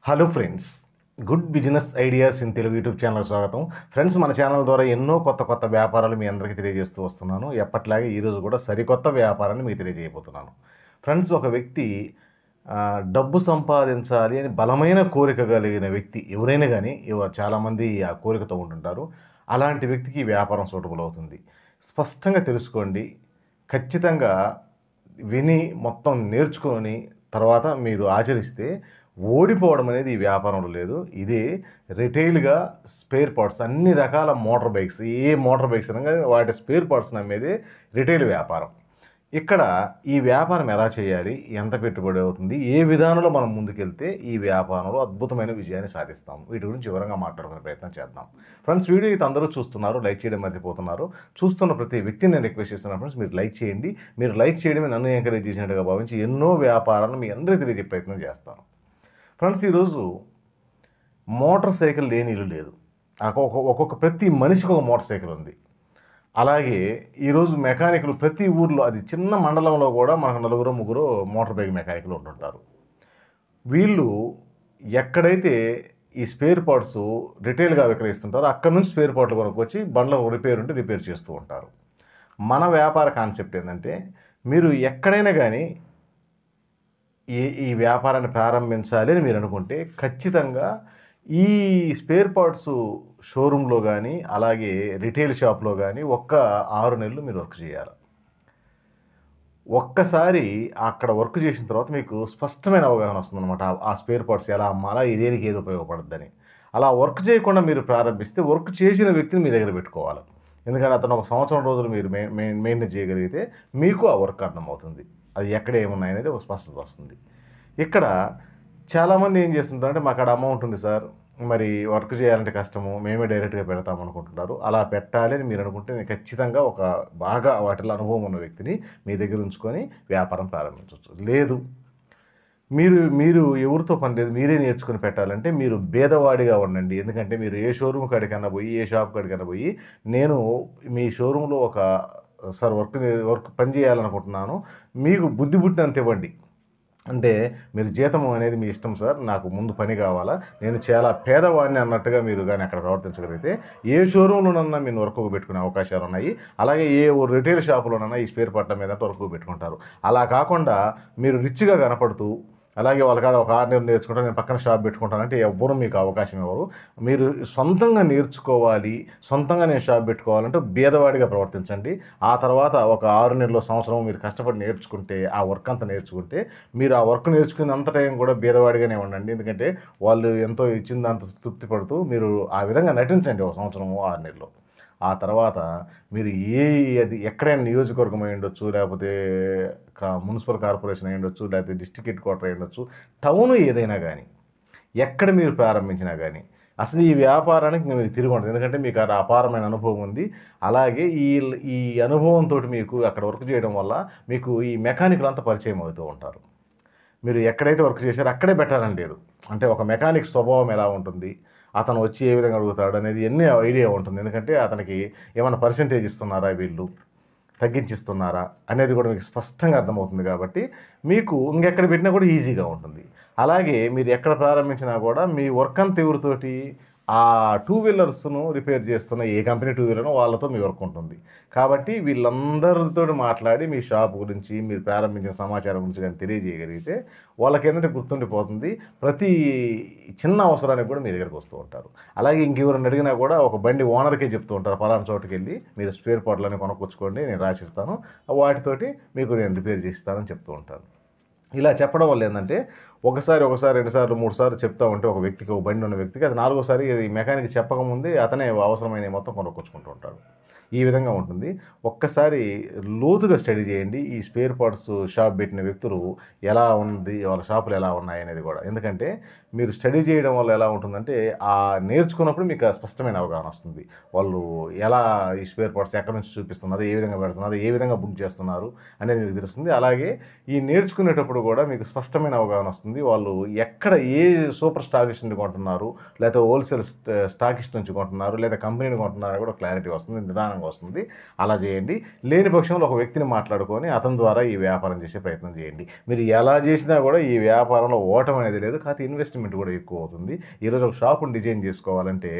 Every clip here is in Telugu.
Hello friends, good business ideas in Telugu YouTube channel స్వాగతం. ఫ్రెండ్స్, మన ఛానల్ ద్వారా ఎన్నో కొత్త వ్యాపారాలు మీ అందరికీ తెలియజేస్తూ వస్తున్నాను. ఎప్పట్లాగే ఈరోజు కూడా సరికొత్త వ్యాపారాన్ని మీకు తెలియజేయబోతున్నాను. ఫ్రెండ్స్, ఒక వ్యక్తి డబ్బు సంపాదించాలి అని బలమైన కోరిక కలిగిన వ్యక్తి ఎవరైనా కానీ చాలామంది ఆ కోరికతో ఉంటుంటారు. అలాంటి వ్యక్తికి వ్యాపారం సూటబుల్ అవుతుంది. స్పష్టంగా తెలుసుకోండి. ఖచ్చితంగా విని మొత్తం నేర్చుకొని తర్వాత మీరు ఆచరిస్తే ఓడిపోవడం అనేది ఈ వ్యాపారంలో లేదు. ఇదే రిటైల్గా స్పేర్ పార్ట్స్, అన్ని రకాల మోటార్ బైక్స్, ఏ మోటార్ బైక్స్ అనగా వాటి స్పేర్ పార్ట్స్ అమ్మేదే రిటైల్ వ్యాపారం. ఇక్కడ ఈ వ్యాపారం ఎలా చేయాలి, ఎంత పెట్టుబడి అవుతుంది, ఏ విధానంలో మనం ముందుకెళ్తే ఈ వ్యాపారంలో అద్భుతమైన విజయాన్ని సాధిస్తాం, వీటి గురించి వివరంగా మాట్లాడుకునే ప్రయత్నం చేద్దాం. ఫ్రెండ్స్, వీడియో అయితే అందరూ చూస్తున్నారు, లైక్ చేయడం మర్చిపోతున్నారు. చూస్తున్న ప్రతి వ్యక్తిని నేను రిక్వెస్ట్ చేస్తున్నాను. ఫ్రెండ్స్, మీరు లైక్ చేయండి. మీరు లైక్ చేయడమే నన్ను ఎంకరేజ్ చేసినట్టుగా భావించి ఎన్నో వ్యాపారాలను మీ అందరికీ తెలియజే ప్రయత్నం చేస్తాను. ఫ్రెండ్స్, ఈరోజు మోటార్ సైకిల్ లేని ఇల్లు లేదు. ఒక్కొక్క ప్రతి మనిషికి ఒక మోటార్ సైకిల్ ఉంది. అలాగే ఈరోజు మెకానికులు ప్రతి ఊర్లో, అది చిన్న మండలంలో కూడా మనకు 4-3 మోటార్ బైక్ మెకానికులు ఉంటుంటారు. వీళ్ళు ఎక్కడైతే ఈ స్పేర్ పార్ట్స్ రిటైల్గా విక్రయిస్తుంటారో అక్కడ నుంచి స్పేర్ పార్ట్లు కొనుక్కొచ్చి బండ్లో రిపేర్ ఉంటే రిపేర్ చేస్తూ ఉంటారు. మన వ్యాపార కాన్సెప్ట్ ఏంటంటే, మీరు ఎక్కడైనా కానీ ఈ వ్యాపారాన్ని ప్రారంభించాలి అని మీరు అనుకుంటే ఖచ్చితంగా ఈ స్పేర్ పార్ట్స్ షోరూంలో కానీ అలాగే రిటైల్ షాప్లో కానీ 6 నెలలు మీరు వర్క్ చేయాలి. ఒక్కసారి అక్కడ వర్క్ చేసిన తర్వాత మీకు స్పష్టమైన అవగాహన వస్తుందన్నమాట. ఆ స్పేర్ పార్ట్స్ ఎలా అమ్మాలా, దేనికి ఏది ఉపయోగపడుద్దని. అలా వర్క్ చేయకుండా మీరు ప్రారంభిస్తే వర్క్ చేసిన వ్యక్తిని మీ దగ్గర పెట్టుకోవాలి. ఎందుకంటే అతను 1 సంవత్సరం రోజులు మీరు మెయింటైన్ చేయగలిగితే మీకు ఆ వర్క్ అర్థమవుతుంది. అది ఎక్కడ ఏమున్నాయనేది ఒక స్పష్టత వస్తుంది. ఇక్కడ చాలామంది ఏం చేస్తుంటారంటే, మాకు అక్కడ అమౌంట్ ఉంది సార్, మరి వర్క్ చేయాలంటే కష్టము, మేమే డైరెక్ట్గా పెడతాం అనుకుంటున్నారు. అలా పెట్టాలి అని మీరు అనుకుంటే నేను ఖచ్చితంగా ఒక బాగా వాటిలో అనుభవం ఉన్న వ్యక్తిని మీ దగ్గర ఉంచుకొని వ్యాపారం ప్రారంభించవచ్చు. లేదు, మీరు ఎవరితో పని లేదు, మీరే నేర్చుకుని పెట్టాలంటే మీరు భేదవాడిగా ఉండండి. ఎందుకంటే మీరు ఏ షోరూమ్ కాడికన్నా పోయి, ఏ షాప్ కాడికన్నా పోయి, నేను మీ షోరూంలో సార్ వర్క్ పని చేయాలనుకుంటున్నాను, మీకు బుద్ధి పుట్టినంత ఇవ్వండి అంటే, మీరు జీతం అనేది మీ ఇష్టం సార్, నాకు ముందు పని కావాలా, నేను చాలా పేదవాడిని అన్నట్టుగా మీరు కానీ అక్కడ ప్రవర్తించగలిగితే ఏ షోరూంలోనన్నా మీరు వర్క్ పెట్టుకునే అవకాశాలు ఉన్నాయి. అలాగే ఏ రిటైల్ షాపులోనన్నా ఈ స్పేర్ పార్ట్ల మీద వర్క్ పెట్టుకుంటారు. అలా కాకుండా మీరు రిచ్గా కనపడుతూ అలాగే వాళ్ళకాడ 6 నెలలు నేర్చుకుంటా నేను పక్కన షాప్ పెట్టుకుంటానంటే ఎవ్వరూ మీకు అవకాశం ఇవ్వరు. మీరు సొంతంగా నేర్చుకోవాలి, సొంతంగా నేను షాప్ పెట్టుకోవాలంటే భేదవాడిగా ప్రవర్తించండి. ఆ తర్వాత 6 నెలలు, సంవత్సరం మీరు కష్టపడి నేర్చుకుంటే, ఆ వర్క్ అంతా నేర్చుకుంటే, మీరు ఆ వర్క్ నేర్చుకున్నంత టైం కూడా భేదవాడిగానే ఉండండి. ఎందుకంటే వాళ్ళు ఎంతో ఇచ్చిన దాంతో తృప్తి పడుతూ మీరు ఆ విధంగా నటించండి 1 సంవత్సరం, 6 నెలలు. ఆ తర్వాత మీరు అది ఎక్కడైనా నియోజకవర్గం అయి ఉండొచ్చు, లేకపోతే మున్సిపల్ కార్పొరేషన్ అయి ఉండొచ్చు, లేకపోతే డిస్ట్రిక్ట్ హెడ్ క్వార్టర్ అయి ఉండొచ్చు, టౌన్ ఏదైనా కానీ, ఎక్కడ మీరు ప్రారంభించినా కానీ అసలు ఈ వ్యాపారానికి మీకు తిరిగి ఉంటుంది. ఎందుకంటే మీకు అక్కడ అపారమైన అనుభవం ఉంది. అలాగే ఈ అనుభవంతో మీకు అక్కడ వర్క్ చేయడం వల్ల మీకు ఈ మెకానిక్లు అంతా పరిచయం అవుతూ ఉంటారు. మీరు ఎక్కడైతే వర్క్ చేశారో అక్కడే పెట్టాలని లేదు. అంటే ఒక మెకానిక్ స్వభావం ఎలా ఉంటుంది, అతను వచ్చి ఏ విధంగా అడుగుతాడు అనేది ఎన్ని ఐడియా ఉంటుంది. ఎందుకంటే అతనికి ఏమైనా పర్సెంటేజ్ ఇస్తున్నారా, వీళ్ళు తగ్గించిస్తున్నారా అనేది కూడా మీకు స్పష్టంగా అర్థమవుతుంది. కాబట్టి మీకు ఇంకెక్కడ పెట్టినా కూడా ఈజీగా ఉంటుంది. అలాగే మీరు ఎక్కడ ప్రారంభించినా కూడా మీ వర్క్ అంతా ఎవరితోటి, ఆ 2 వీలర్స్ను రిపేర్ చేస్తున్న ఏ కంపెనీ 2 వీలర్నో వాళ్ళతో మీ వర్క్ ఉంటుంది. కాబట్టి వీళ్ళందరితో మాట్లాడి మీ షాప్ గురించి, మీరు ప్రారంభించిన సమాచారం గురించి కానీ తెలియజేయగలిగితే వాళ్ళకి ఏంటంటే గుర్తుండిపోతుంది. ప్రతి చిన్న అవసరానికి కూడా మీ దగ్గరికి వస్తూ ఉంటారు. అలాగే ఇంకెవరైనా అడిగినా కూడా ఒక బండి ఓనర్కే చెప్తూ ఉంటారు, పలానా చోటుకి వెళ్ళి మీరు స్పేర్ పార్ట్లని కొనుక్కొచ్చుకోండి, నేను రాసిస్తాను, వాటితోటి మీకు నేను రిపేర్ చేస్తానని చెప్తూ ఉంటాను. ఇలా చెప్పడం వల్ల ఏంటంటే ఒకసారి 2 సార్లు 3 సార్లు చెప్తా ఉంటే ఒక వ్యక్తికి, ఒక బండి ఉన్న వ్యక్తికి, అది 4వసారి ఈ మెకానిక్ చెప్పకముందే అతనే అవసరమైన మొత్తం కొనుక్కొచ్చుకుంటూ ఉంటాడు. ఈ విధంగా ఉంటుంది. ఒక్కసారి లోతుగా స్టడీ చేయండి. ఈ స్పేర్ పార్ట్స్ షాప్ పెట్టిన వ్యక్తులు ఎలా ఉంది, వాళ్ళ షాపులు ఎలా ఉన్నాయి అనేది కూడా. ఎందుకంటే మీరు స్టడీ చేయడం వల్ల ఎలా ఉంటుందంటే, ఆ నేర్చుకున్నప్పుడు మీకు స్పష్టమైన అవగాహన వస్తుంది. వాళ్ళు ఎలా ఈ స్పేర్ పార్ట్స్ ఎక్కడి నుంచి చూపిస్తున్నారు, ఏ విధంగా పెడుతున్నారు, ఏ విధంగా బుక్ చేస్తున్నారు అనేది మీకు తెలుస్తుంది. అలాగే ఈ నేర్చుకునేటప్పుడు కూడా మీకు స్పష్టమైన అవగాహన వస్తుంది. వస్తుంది. వాళ్ళు ఎక్కడ ఏ సూపర్ స్టాకిస్ట్ నుండి కొంటున్నారు, లేకపోతే హోల్‌సేల్ స్టాకిస్ట్ నుంచి కొంటున్నారు, లేదా కంపెనీని కొంటున్నారో కూడా క్లారిటీ వస్తుంది. నిదానంగా వస్తుంది. అలా చేయండి. లేని పక్షంలో ఒక వ్యక్తిని మాట్లాడుకొని అతని ద్వారా ఈ వ్యాపారం చేసే ప్రయత్నం చేయండి. మీరు ఎలా చేసినా కూడా ఈ వ్యాపారంలో ఓటమి అనేది లేదు. కాకపోతే ఇన్వెస్ట్‌మెంట్ కూడా ఎక్కువ అవుతుంది. ఈరోజు ఒక షాపుని డిజైన్ చేసుకోవాలంటే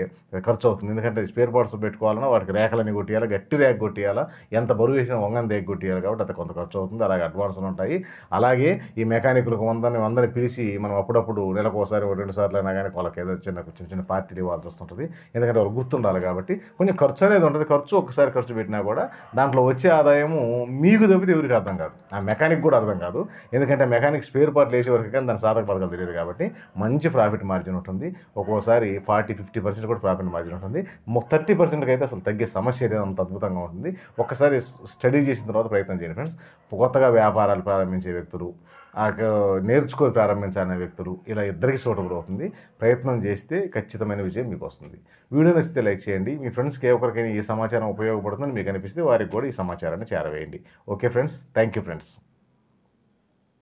ఖర్చు అవుతుంది. ఎందుకంటే స్పేర్ పార్ట్స్ పెట్టుకోవాలన్నా వాటికి రేకులన్నీ కొట్టియాలా, గట్టి రేకు కొట్టియాలా, ఎంత బరువు వేసినా వంగని రేకు కొట్టియాలి కాబట్టి అది కొంత ఖర్చు అవుతుంది. అలాగే అడ్వాన్స్‌లు ఉంటాయి. అలాగే ఈ మెకానికులకు వందని పిలిచి మనం అప్పుడప్పుడు నెలకోసారి 2 సార్లైనా గానీ వాళ్ళకి ఏదో చిన్న చిన్న పార్టీలు ఇవ్వాల్సి వస్తుంటది. ఎందుకంటే వాళ్ళకి గుర్తుండాలి కాబట్టి కొంచెం ఖర్చు అనేది ఉంటది. ఒక్కసారి ఖర్చు పెట్టినా కూడా దాంట్లో వచ్చే ఆదాయము మీకు తప్పితే ఎవరికీ అర్థం కాదు. ఆ మెకానిక్ కూడా అర్థం కాదు. ఎందుకంటే మెకానిక్ స్పేర్ పార్ట్‌లు ఏసే వరకు కానీ దాని సాధక బాధకాలు తెలియదు కాబట్టి మంచి ప్రాఫిట్ మార్జిన్ ఉంటుంది. ఒక్కోసారి 40-50% కూడా ప్రాఫిట్ మార్జిన్ ఉంటుంది. 30%కి అయితే అసలు తగ్గే సమస్య లేదు. అంత అద్భుతంగా ఉంటుంది. ఒక్కసారి స్టడీ చేసిన తర్వాత ప్రయత్నం చేయండి ఫ్రెండ్స్. కొత్తగా వ్యాపారాలు ప్రారంభించే వ్యక్తులు, నేర్చుకొని ప్రారంభించాలనే వ్యక్తులు ఇలా ఇద్దరికీ సూటబుల్ అవుతుంది. ప్రయత్నం చేస్తే ఖచ్చితమైన విజయం మీకు వస్తుంది. వీడియో నచ్చితే లైక్ చేయండి. మీ ఫ్రెండ్స్‌కి ఏ ఒక్కరికైనా ఈ సమాచారం ఉపయోగపడుతుందని మీకు అనిపిస్తే వారికి కూడా ఈ సమాచారాన్ని చేరవేయండి. Okay friends. Thank you friends.